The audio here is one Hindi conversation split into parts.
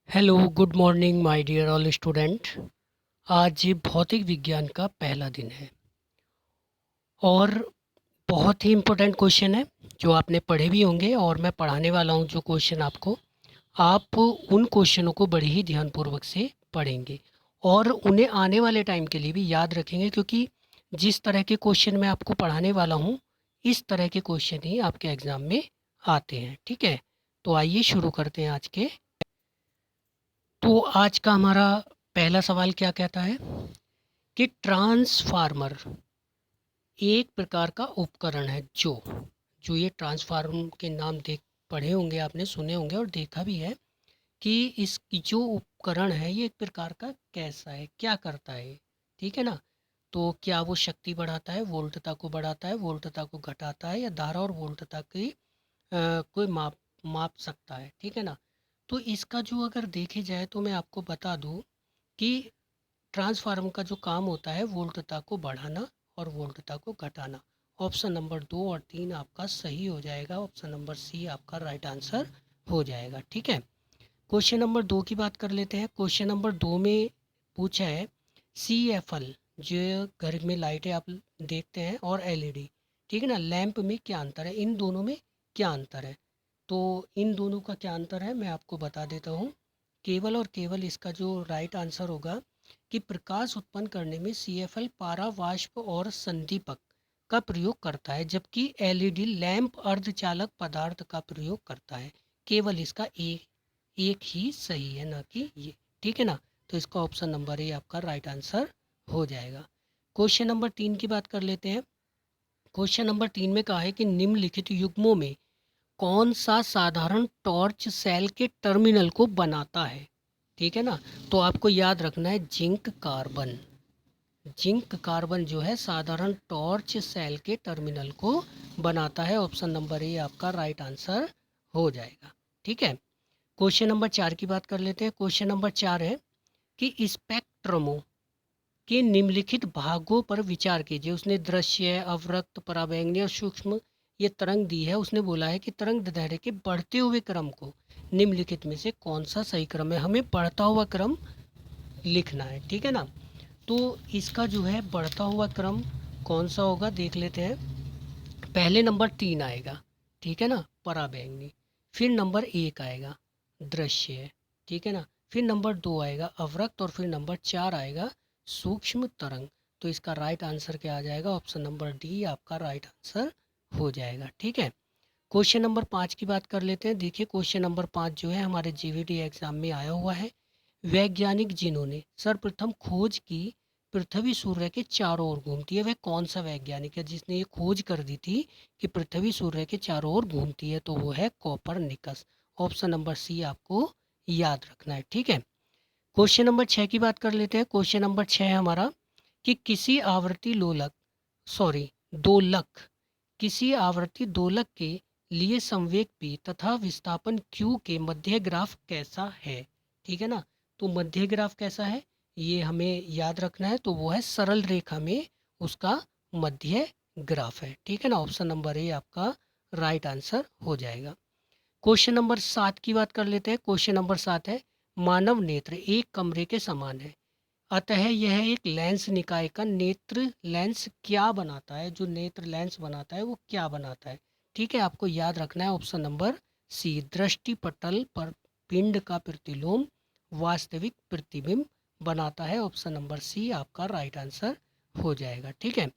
Hello, good morning my dear all student. आज भौतिक विज्ञान का पहला दिन है और बहुत ही इम्पोर्टेंट क्वेश्चन है जो आपने पढ़े भी होंगे और मैं पढ़ाने वाला हूँ जो क्वेश्चन आपको। आप उन क्वेश्चनों को बड़े ही ध्यानपूर्वक से पढ़ेंगे और उन्हें आने वाले टाइम के लिए भी याद रखेंगे, क्योंकि जिस तरह के क्वेश्चन मैं आपको पढ़ाने वाला हूँ इस तरह के क्वेश्चन ही आपके एग्ज़ाम में आते हैं। ठीक है, तो आइए शुरू करते हैं आज के। तो आज का हमारा पहला सवाल क्या कहता है कि ट्रांसफार्मर एक प्रकार का उपकरण है जो जो ये ट्रांसफार्मर के नाम देख पढ़े होंगे आपने, सुने होंगे और देखा भी है कि इस जो उपकरण है ये एक प्रकार का कैसा है, क्या करता है। ठीक है ना। तो क्या वो शक्ति बढ़ाता है, वोल्टता को बढ़ाता है, वोल्टता को घटाता है, या धारा और वोल्टता की कोई माप माप सकता है। ठीक है ना। तो इसका जो अगर देखे जाए तो मैं आपको बता दूं कि ट्रांसफार्मर का जो काम होता है वोल्टता को बढ़ाना और वोल्टता को घटाना। ऑप्शन नंबर 2 और 3 आपका सही हो जाएगा। ऑप्शन नंबर सी आपका राइट आंसर हो जाएगा। ठीक है। क्वेश्चन नंबर 2 की बात कर लेते हैं। क्वेश्चन नंबर 2 में पूछा है CFL, जो घर में लाइटें आप देखते हैं, और LED, ठीक है ना, लैंप में क्या अंतर है, इन दोनों में क्या अंतर है। तो इन दोनों का क्या अंतर है मैं आपको बता देता हूँ। केवल और केवल इसका जो राइट आंसर होगा कि प्रकाश उत्पन्न करने में CFL पारा वाष्प और संदीपक का प्रयोग करता है, जबकि LED लैंप अर्धचालक पदार्थ का प्रयोग करता है। केवल इसका एक ही सही है, ना कि ये। ठीक है ना। तो इसका ऑप्शन नंबर ए आपका राइट आंसर हो जाएगा। क्वेश्चन नंबर 3 की बात कर लेते हैं। क्वेश्चन नंबर 3 में कहा है कि निम्नलिखित युग्मों में कौन सा साधारण टॉर्च सेल के टर्मिनल को बनाता है। ठीक है ना। तो आपको याद रखना है जिंक कार्बन। जिंक कार्बन जो है साधारण टॉर्च सेल के टर्मिनल को बनाता है। ऑप्शन नंबर ए आपका राइट आंसर हो जाएगा। ठीक है। क्वेश्चन नंबर 4 की बात कर लेते हैं। क्वेश्चन नंबर 4 है कि स्पेक्ट्रमों के निम्नलिखित भागों पर विचार कीजिए। उसने दृश्य, अवरक्त, पराबैंगनी और सूक्ष्म ये तरंग दी है। उसने बोला है कि तरंग दैर्ध्य के बढ़ते हुए क्रम को निम्नलिखित में से कौन सा सही क्रम है, हमें बढ़ता हुआ क्रम लिखना है। ठीक है ना। तो इसका जो है बढ़ता हुआ क्रम कौन सा होगा देख लेते हैं। पहले नंबर 3 आएगा, ठीक है ना, पराबैंगनी। फिर नंबर 1 आएगा दृश्य, ठीक है ना। फिर नंबर 2 आएगा अवरक्त और फिर नंबर 4 आएगा सूक्ष्म तरंग। तो इसका राइट आंसर क्या आ जाएगा, ऑप्शन नंबर डी आपका राइट आंसर हो जाएगा। ठीक है। क्वेश्चन नंबर 5 की बात कर लेते हैं। देखिए क्वेश्चन नंबर 5 जो है हमारे जीवीडी एग्जाम में आया हुआ है। वैज्ञानिक जिन्होंने सर्वप्रथम खोज की पृथ्वी सूर्य के चारों ओर घूमती है, वह कौन सा वैज्ञानिक है जिसने ये खोज कर दी थी कि पृथ्वी सूर्य के चारों ओर घूमती है। तो वो है कोपरनिकस। ऑप्शन नंबर सी आपको याद रखना है। ठीक है। क्वेश्चन नंबर 6 की बात कर लेते हैं। क्वेश्चन नंबर 6 हमारा कि किसी आवर्ती लोलक सॉरी दोलक किसी आवर्ती दोलक के लिए संवेग P तथा विस्थापन Q के मध्य ग्राफ कैसा है। ठीक है ना। तो मध्य ग्राफ कैसा है ये हमें याद रखना है। तो वो है सरल रेखा में उसका मध्य ग्राफ है। ठीक है ना। ऑप्शन नंबर ए आपका राइट आंसर हो जाएगा। क्वेश्चन नंबर 7 की बात कर लेते हैं। क्वेश्चन नंबर 7 है मानव नेत्र एक कमरे के समान है, अतः यह एक लेंस निकाय का नेत्र लेंस क्या बनाता है। जो नेत्र लेंस बनाता है वो क्या बनाता है। ठीक है। आपको याद रखना है ऑप्शन नंबर सी दृष्टि पटल पर पिंड का प्रतिलोम वास्तविक प्रतिबिंब बनाता है। ऑप्शन नंबर सी आपका राइट आंसर हो जाएगा। ठीक है।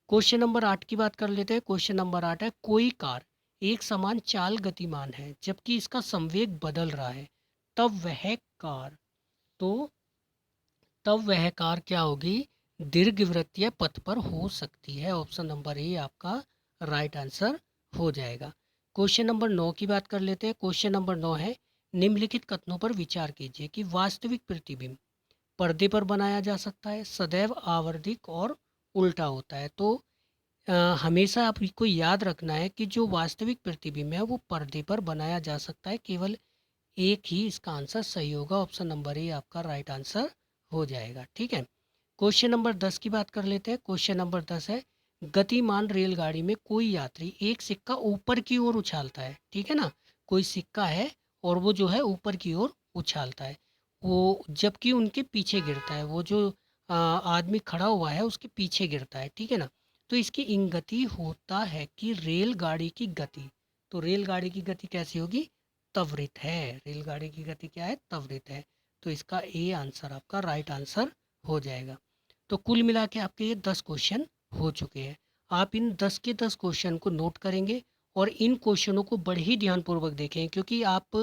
क्वेश्चन नंबर 8 की बात कर लेते हैं। क्वेश्चन नंबर 8 है कोई कार एक समान चाल गतिमान है जबकि इसका संवेग बदल रहा है, तब वह कार तो तब वह कार क्या होगी, दीर्घवृत्तीय पथ पर हो सकती है। ऑप्शन नंबर ए आपका राइट आंसर हो जाएगा। क्वेश्चन नंबर 9 की बात कर लेते हैं। क्वेश्चन नंबर 9 है निम्नलिखित कथनों पर विचार कीजिए कि वास्तविक प्रतिबिंब पर्दे पर बनाया जा सकता है, सदैव आवर्धिक और उल्टा होता है। तो हमेशा आपको याद रखना है कि जो वास्तविक प्रतिबिंब है वो पर्दे पर बनाया जा सकता है। केवल एक ही इसका आंसर सही होगा। ऑप्शन नंबर ए आपका राइट आंसर हो जाएगा। ठीक है। क्वेश्चन नंबर 10 की बात कर लेते हैं। क्वेश्चन नंबर 10 है गतिमान रेलगाड़ी में कोई यात्री एक सिक्का ऊपर की ओर उछालता है। ठीक है ना। कोई सिक्का है और वो जो है ऊपर की ओर उछालता है, वो जबकि उनके पीछे गिरता है, वो जो आदमी खड़ा हुआ है उसके पीछे गिरता है, ठीक है ना। तो इसकी इंगति होता है कि रेलगाड़ी की गति, तो रेलगाड़ी की गति कैसी होगी, त्वरित है। रेलगाड़ी की गति क्या है, त्वरित है। तो इसका ए आंसर आपका राइट आंसर हो जाएगा। तो कुल मिला के आपके ये 10 क्वेश्चन हो चुके हैं। आप इन 10 के 10 क्वेश्चन को नोट करेंगे और इन क्वेश्चनों को बड़े ही ध्यानपूर्वक देखें, क्योंकि आप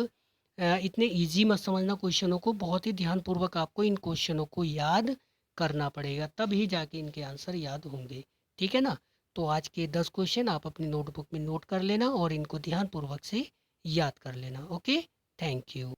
इतने इजी मत समझना क्वेश्चनों को, बहुत ही ध्यानपूर्वक आपको इन क्वेश्चनों को याद करना पड़ेगा, तब ही जाके इनके आंसर याद होंगे, ठीक है ना। तो आज के 10 क्वेश्चन आप अपनी नोटबुक में नोट कर लेना और इनको ध्यानपूर्वक से याद कर लेना। Okay, thank you.